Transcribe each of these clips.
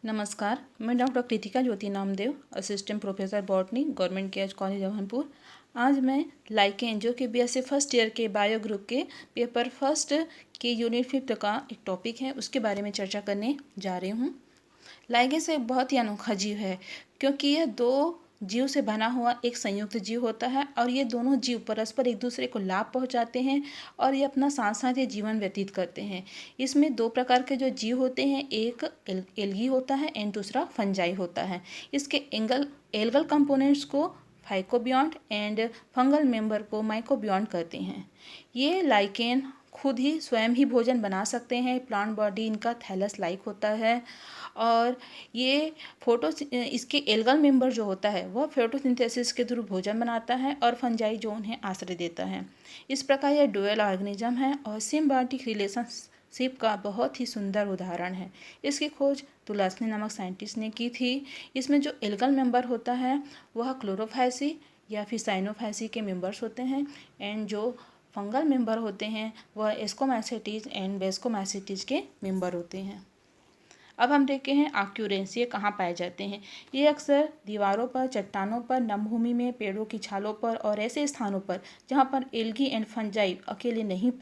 नमस्कार, मैं doctor Kritika Jyoti Namdev, assistant professor botany, government KH college Jauharpur. आज मैं लाइकेन जो कि बीएससी फर्स्ट ईयर के बायो ग्रुप के पेपर फर्स्ट के यूनिट 5 का एक टॉपिक है, उसके बारे में चर्चा करने जा रही हूँ। लाइगेंस एक बहुत ही अनोखा जीव है क्योंकि यह दो जीव से बना हुआ एक संयुक्त जीव होता है और ये दोनों जीव परस्पर एक दूसरे को लाभ पहुंचाते हैं और ये अपना साथ साथ ये जीवन व्यतीत करते हैं। इसमें दो प्रकार के जो जीव होते हैं, एक एल्गी होता है एंड दूसरा फंजाई होता है। इसके एल्गल कंपोनेंट्स को फाइकोबियॉन्ट एंड फंगल मेंबर को माइकोबियॉन्ट कहते हैं। ये लाइकेन खुद ही स्वयं ही भोजन बना सकते हैं। प्लांट बॉडी इनका थैलस लाइक होता है और ये इसके एल्गल मेंबर जो होता है वह फोटोसिंथेसिस के थ्रू भोजन बनाता है और फंजाई जो उन्हें आश्रय देता है। इस प्रकार यह डुअल ऑर्गेनिज्म है और सिम्बायोटिक रिलेशनशिप का बहुत ही सुंदर उदाहरण है। इसकी खोज तुलसी नामक साइंटिस्ट ने की थी। इसमें जो एल्गल मेंबर होता है वह क्लोरोफाइसी या फिर साइनोफाइसी के मेंबर्स होते हैं एंड जो फंगल मेंबर होते हैं वह एस्कोमाइसिटीज एंड बेस्कोमाइसिटीज के मेंबर होते हैं। अब हम देखते हैं ऑक्यूरेंस, ये कहाँ पाए जाते हैं। ये अक्सर दीवारों पर, चट्टानों पर, नम भूमि में, पेड़ों की छालों पर और ऐसे स्थानों पर जहाँ पर एल्गी एंड फंजाई अकेले नहीं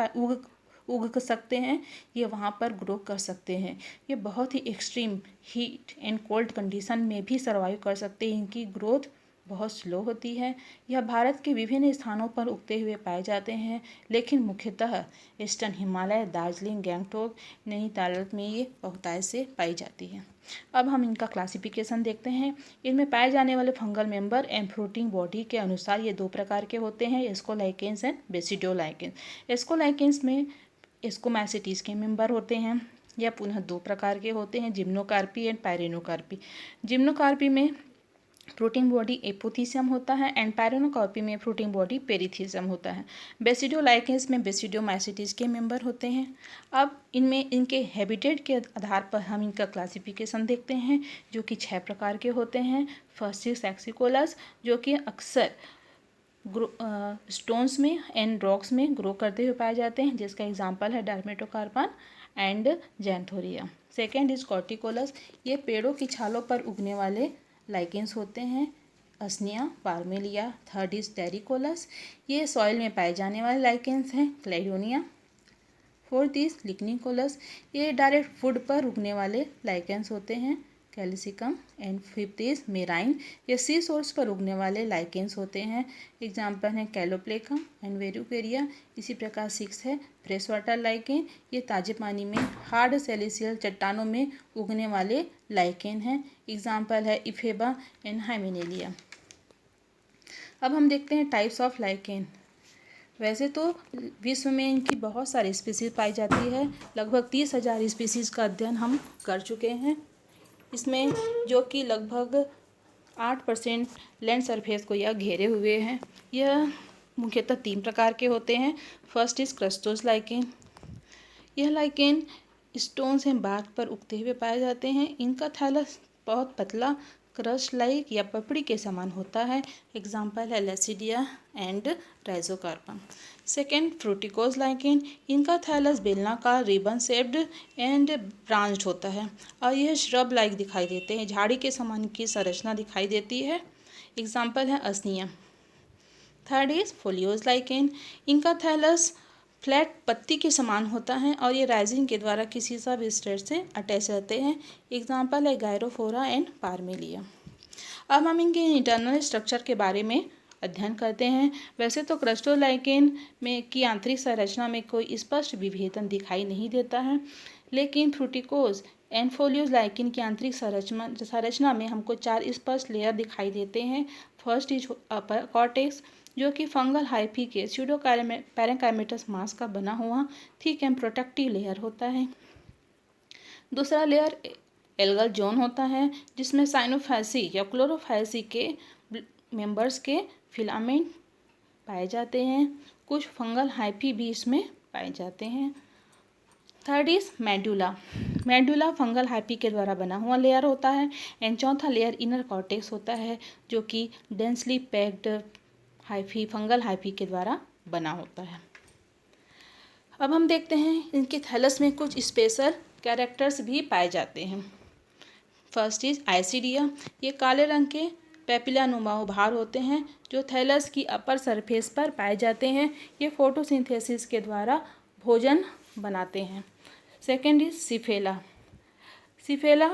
उग सकते हैं, ये वहाँ पर ग्रो कर सकते हैं। ये बहुत ही extreme heat and cold condition में भी सर्वाइव कर सकते हैं। इनकी ग्रोथ बहुत स्लो होती है। यह भारत के विभिन्न स्थानों पर उगते हुए पाए जाते हैं, लेकिन मुख्यतः ईस्टर्न हिमालय, दार्जिलिंग, गैंगटोक, नैनीताल में ये बहुतायत से पाई जाती है। अब हम इनका क्लासिफिकेशन देखते हैं। इनमें पाए जाने वाले fungal member and fruiting body के अनुसार ये दो प्रकार के होते हैं, एस्कोलाइकेंस एंड बेसिडोलाइकेंस। एस्कोलाइकेंस में एस्कोमैसिटीज के मेंबर होते हैं। यह पुनः दो प्रकार के होते हैं, जिम्नोकार्पी एंड पायरेनोकार्पी। जिम्नोकार्पी में फ्रूटिंग बॉडी एपोथीसियम होता है एंड पायरेनोकार्पी में फ्रूटिंग बॉडी पेरिथीसियम होता है। बेसिडोलाइकेंस में बेसिडोमाइसिटीज के मेंबर होते हैं। अब इनमें इनके हैबिटेट के आधार पर हम इनका क्लासिफिकेशन देखते हैं, जो कि 6 प्रकार के होते हैं। फर्स्ट इज एक्सिकोलस, जो कि अक्सर स्टोन्स में एंड रॉक्स में ग्रो करते हुए पाए जाते हैं, जिसका एग्जाम्पल है डर्मेटोकार्पन एंड जैंथोरिया। सेकेंड इज कॉर्टिकोलस, ये पेड़ों की छालों पर उगने वाले लाइकेंस होते हैं, असनिया, पार्मेलिया। थर्ड इज टेरिकोलस, ये सॉइल में पाए जाने वाले लाइकेंस हैं, क्लाइडोनिया। फोर्थ इज लिग्निकोलस, ये डायरेक्ट फूड पर उगने वाले लाइकेंस होते हैं, कैल्सिकम। एंड फिफ्थ इज मेराइन, ये सी सोर्स पर उगने वाले लाइकेंस होते हैं, एग्जाम्पल हैं कैलोप्लेकम एंड वेरुकेरिया। इसी प्रकार 6 है फ्रेश वाटर लाइकेन, ये ताजे पानी में हार्ड सेलिसियल चट्टानों में उगने वाले लाइकेन हैं, एग्जाम्पल है इफेबा एंड हाइमेनेलिया। अब हम देखते हैं टाइप्स ऑफ लाइकेन। वैसे तो विश्व में इनकी बहुत सारी स्पीसीज पाई जाती है, लगभग 30,000 स्पीसीज़ का अध्ययन हम कर चुके हैं। इसमें जो कि लगभग 8% लैंड सरफेस को यह घेरे हुए हैं। यह मुख्यतः 3 प्रकार के होते हैं। फर्स्ट इज क्रस्टोस लाइकेन, यह लाइकेन स्टोन्स एंड बार्क पर उगते हुए पाए जाते हैं। इनका थैलस बहुत पतला, क्रस्ट लाइक या पपड़ी के समान होता है, एग्जाम्पल है लेसिडिया एंड राइजोकार्पम। सेकेंड फ्रूटिकोज लाइकेन, इनका थैलस बेलनाकार, रिबन शेप्ड एंड ब्रांच्ड होता है और यह श्रब लाइक दिखाई देते हैं, झाड़ी के समान की संरचना दिखाई देती है, एग्जाम्पल है असनिया। थर्ड इज फोलियोज लाइकेन, इनका थैलस फ्लैट पत्ती के समान होता है और ये राइजिन के द्वारा किसी सब स्टेट से अटैच रहते हैं, एग्जाम्पल है गायरोफोरा एंड पार्मेलिया। अब हम इनके इंटरनल स्ट्रक्चर के बारे में अध्ययन करते हैं। वैसे तो क्रस्टोलाइकेन में की आंतरिक संरचना में कोई स्पष्ट विभेदन दिखाई नहीं देता है, लेकिन फ्रूटिकोज एंड फोलियोज लाइकेन की आंतरिक संरचना में हमको 4 स्पष्ट लेयर दिखाई देते हैं। फर्स्ट इज अपर कॉर्टेक्स, जो कि फंगल हाइफी के स्यूडो पैरेंकाइमेटस मास का बना हुआ थिक एंड प्रोटेक्टिव लेयर होता है। दूसरा लेयर एल्गल जोन होता है, जिसमें साइनोफाइसी या क्लोरोफाइसी के मेंबर्स के फिलामेंट पाए जाते हैं। कुछ फंगल हाइफी भी इसमें पाए जाते हैं। Third is medulla, medulla fungal hyphae के द्वारा बना हुआ लेयर होता है। एंड चौथा लेयर इनर कॉर्टेक्स होता है, जो कि densely packed hyphae fungal hyphae के द्वारा बना होता है। अब हम देखते हैं इनके थैलस में कुछ स्पेशल कैरेक्टर्स भी पाए जाते हैं। First is isidia. ये काले रंग के पेपिलानुमा भार होते हैं जो थैलस की अपर सरफेस पर पाए जाते हैं। ये फोटोसिंथेसिस के द्वारा भोजन बनाते हैं। Second is सिफेला। सिफेला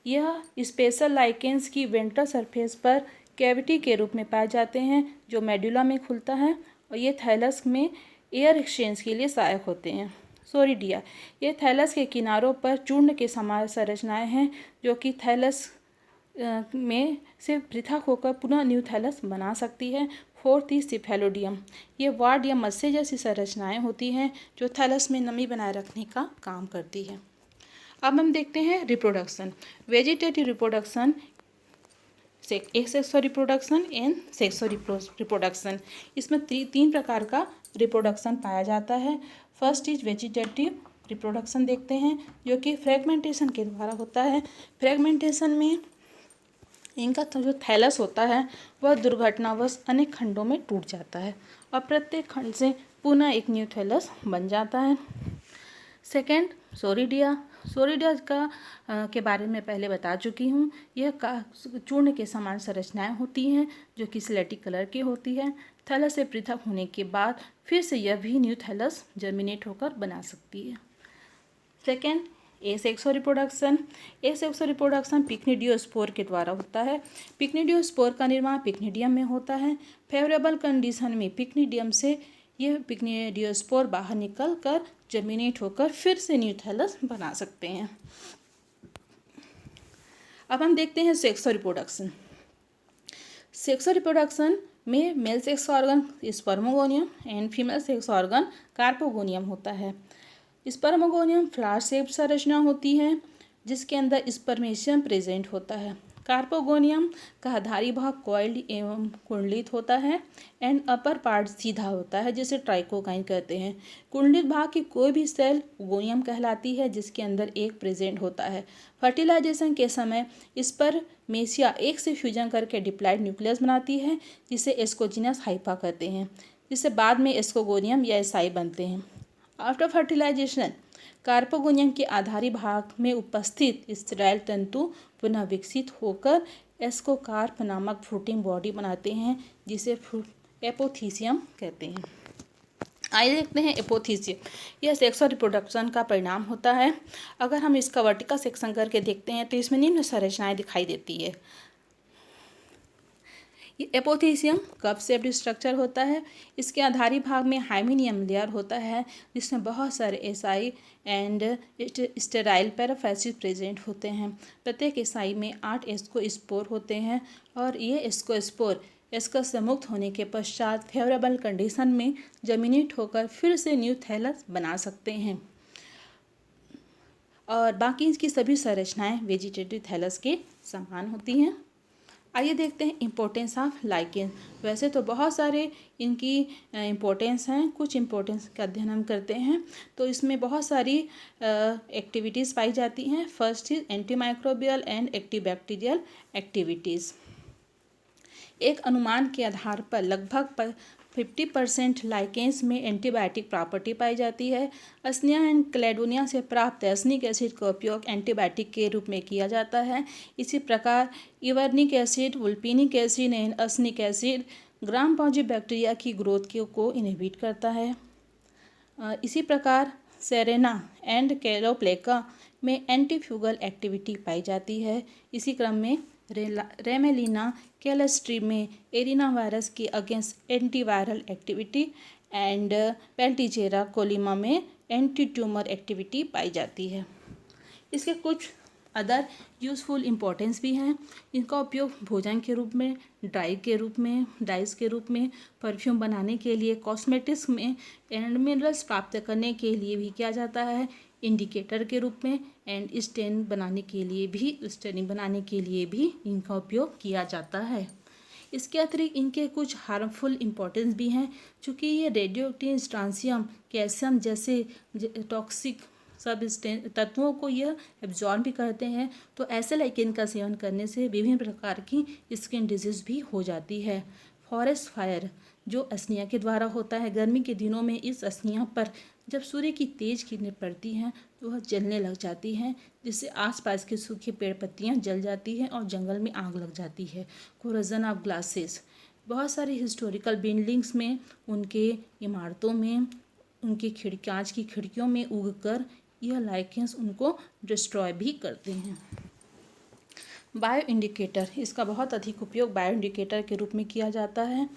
यह स्पेशल लाइकेंस की वेंट्रल सरफेस पर कैविटी के रूप में पाए जाते हैं जो मेडुला में खुलता है और ये थैलस में एयर एक्सचेंज के लिए सहायक होते हैं। सोरिडिया, ये थैलस के किनारों पर चूर्ण के समान संरचनाएं हैं जो कि थैलस में से पृथक होकर पुनः न्यू थैलस बना सकती है। Fourth is cephalodium. ये वार्ड या मत्स्य जैसी संरचनाएं होती हैं जो थैलस में नमी बनाए रखने का काम करती है। अब हम देखते हैं reproduction. Vegetative reproduction, sexual reproduction and sexual reproduction. इसमें तीन प्रकार का रिप्रोडक्शन पाया जाता है। फर्स्ट इज वेजिटेटिव रिप्रोडक्शन देखते हैं जो कि फ्रेगमेंटेशन के द्वारा होता है। फ्रेगमेंटेशन में इनका जो थैलस होता है वह दुर्घटनावश अनेक खंडों में टूट जाता है और प्रत्येक खंड से पुनः एक न्यू थैलस बन जाता है। सेकेंड, सोरिडिया। सोरिडिया के बारे में पहले बता चुकी हूँ। यह चूर्ण के समान संरचनाएं होती हैं जो कि स्लेटी कलर की होती है। थैलस से पृथक होने के बाद फिर से यह भी न्यू थैलस जर्मिनेट होकर बना सकती है। Second, asexual reproduction. Asexual reproduction pycnidiospore के द्वारा होता है। पिक्निडियोस्पोर का निर्माण पिक्निडियम में होता है। फेवरेबल कंडीशन में पिक्निडियम से यह पिक्निडियोस्पोर बाहर निकल कर जर्मिनेट होकर फिर से न्यू थैलस बना सकते हैं। अब हम देखते हैं सेक्सुअल रिप्रोडक्शन। सेक्सुअल रिप्रोडक्शन में male sex organ spermogonium and female sex organ carpogonium होता है। स्पर्मोगोनियम फ्लावर शेप संरचना होती है जिसके अंदर स्पर्मेशियम प्रेजेंट होता है। कार्पोगोनियम का आधारी भाग कॉइल्ड एवं कुंडलित होता है एंड अपर पार्ट सीधा होता है जिसे ट्राइकोगाइन कहते हैं। कुंडलित भाग की कोई भी सेल गोनियम कहलाती है जिसके अंदर एक प्रेजेंट होता है। फर्टिलाइजेशन के समय स्पर्मेशिया एक से फ्यूजन करके डिप्लॉइड न्यूक्लियस बनाती है जिसे एस्कोजिनस हाइफा कहते हैं, जिससे बाद में एस्कोगोनियम या एसाई बनते हैं। आफ्टर फर्टिलाइजेशन कार्पोगोनियम के आधारी भाग में उपस्थित स्टेराइल तंतु पुनः विकसित होकर एस्कोकार्प नामक फ्रूटिंग बॉडी बनाते हैं जिसे एपोथीसियम कहते हैं। आइए देखते हैं एपोथीसियम। यह सेक्सुअल रिप्रोडक्शन का परिणाम होता है। अगर हम इसका वर्टिकल सेक्शन करके देखते हैं तो इसमें निम्न संरचनाएं दिखाई देती है। ये एपोथीसियम कप शेप्ड स्ट्रक्चर होता है। इसके आधारी भाग में हाइमेनियम लेयर होता है जिसमें बहुत सारे acai and sterile paraphysis present होते हैं। प्रत्येक एसाई में 8 एस्कोस्पोर होते हैं और ये एस्कोस्पोर एस्कस से मुक्त होने के पश्चात फेवरेबल कंडीशन में जर्मिनेट होकर फिर से न्यू थैलस बना सकते हैं और बाकी इसकी सभी संरचनाएं वेजिटेटिव थैलस के समान होती हैं। आइए देखते हैं इम्पोर्टेंस ऑफ लाइकेन। वैसे तो बहुत सारे इनकी इम्पोर्टेंस हैं, कुछ इम्पोर्टेंस का अध्ययन हम करते हैं तो इसमें बहुत सारी एक्टिविटीज़ पाई जाती हैं। First is antimicrobial and antibacterial activities. एक अनुमान के आधार पर लगभग 50% लाइकेंस में एंटीबायोटिक प्रॉपर्टी पाई जाती है। असनिया एंड क्लेडोनिया से प्राप्त एसनिक एसिड का उपयोग एंटीबायोटिक के रूप में किया जाता है। इसी प्रकार evernic acid, vulpinic acid and usnic acid gram positive bacteria की ग्रोथ को इनहिबिट करता है। इसी प्रकार सेरेना एंड कैरोप्लेका में एंटीफ्यूगल एक्टिविटी पाई जाती है। इसी क्रम में रेमेलिना कैलेस्ट्री में एरिना वायरस के against antiviral activity and Peltigera कोलिमा में एंटी ट्यूमर एक्टिविटी पाई जाती है। इसके कुछ अदर यूज़फुल इम्पोर्टेंस भी हैं। इनका उपयोग भोजन के रूप में, डाइस के रूप में, परफ्यूम बनाने के लिए, कॉस्मेटिक्स में एंड मिनरल्स प्राप्त करने के लिए भी किया जाता है। इंडिकेटर के रूप में एंड स्टेनिंग बनाने के लिए भी इनका उपयोग किया जाता है। इसके अतिरिक्त इनके कुछ हार्मफुल इम्पोर्टेंस भी हैं। चूँकि ये रेडियोएक्टिव स्ट्रांसियम, कैल्शियम जैसे टॉक्सिक सब तत्वों को यह एब्जॉर्ब भी करते हैं तो ऐसे लाइकेन का सेवन करने से विभिन्न प्रकार की स्किन डिजीज़ भी हो जाती है। फॉरेस्ट फायर जो असनिया के द्वारा होता है, गर्मी के दिनों में इस असनिया पर जब सूर्य की तेज किरणें पड़ती हैं वह जलने लग जाती हैं, जिससे आसपास की सूखी पेड़ पत्तियां जल जाती हैं और जंगल में आग लग जाती है। कोरोजन ऑफ ग्लासेस, बहुत सारी हिस्टोरिकल बिल्डिंग्स में, उनके इमारतों में, उनकी कांच की खिड़कियों में उगकर यह लाइकेंस उनको डिस्ट्रॉय भी करते हैं। बायो इंडिकेटर, इसका बहुत अधिक उपयोग बायो इंडिकेटर के रूप में किया जाता है।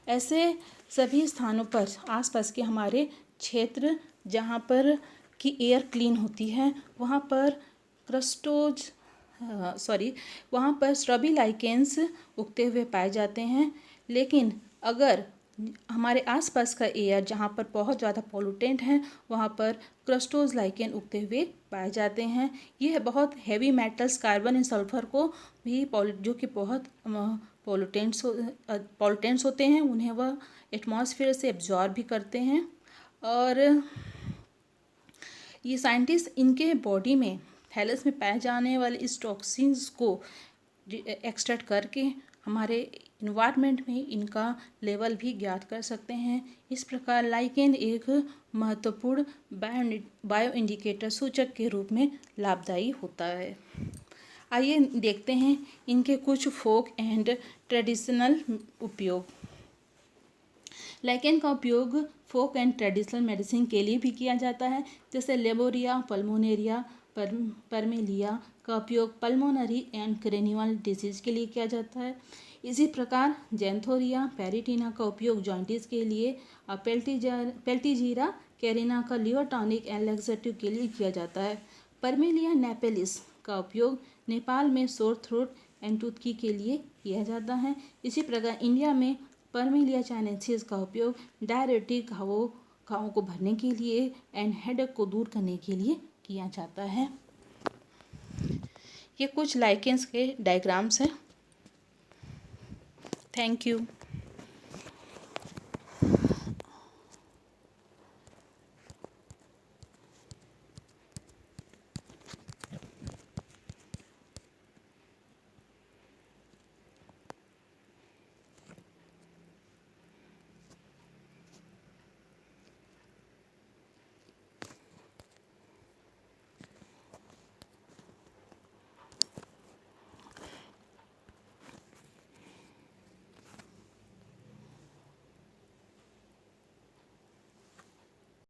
ऐसे सभी स्थानों पर आसपास के हमारे क्षेत्र जहाँ पर की एयर क्लीन होती है, वहाँ पर वहाँ पर स्ट्रॉबी लाइकेंस उगते हुए पाए जाते हैं। लेकिन अगर हमारे आसपास का एयर जहाँ पर बहुत ज़्यादा पोल्यूटेंट है, वहाँ पर क्रस्टोज लाइकेन उगते हुए पाए जाते हैं। यह बहुत heavy metals carbon and sulphur को भी जो कि बहुत पोल्यूटेंट्स होते हैं, उन्हें वह एटमॉस्फेयर से एब्जॉर्ब भी करते हैं। और ये साइंटिस्ट इनके बॉडी में, थैलस में पाए जाने वाले इस टॉक्सिन्स को एक्सट्रैक्ट करके हमारे इन्वायरमेंट में इनका लेवल भी ज्ञात कर सकते हैं। इस प्रकार लाइकेन एक महत्वपूर्ण बायो इंडिकेटर सूचक के रूप में लाभदायी होता है। आइए देखते हैं इनके कुछ फोक एंड ट्रेडिशनल उपयोग। लाइकेन का उपयोग फोक एंड ट्रेडिशनल मेडिसिन के लिए भी किया जाता है, जैसे लेबोरिया पल्मोनेरिया परमेलिया का उपयोग पल्मोनरी एंड क्रेनियल डिजीज के लिए किया जाता है। इसी प्रकार जैंथोरिया पेरिटीना का उपयोग जॉइंटिस के लिए, पेल्टीजीरा कैरिना का लिवर टॉनिक एंड लैक्सेटिव के लिए किया जाता है। परमेलिया नेपेलिस का उपयोग नेपाल में सोर थ्रोट एंड टूथकी के लिए किया जाता है। इसी प्रकार इंडिया में परमेलिया चाइनेंसिस का उपयोग डायरेटिक घावों को भरने के लिए एंड हेडेक को दूर करने के लिए किया जाता है। ये कुछ लाइकेंस के डायग्राम्स हैं। Thank you.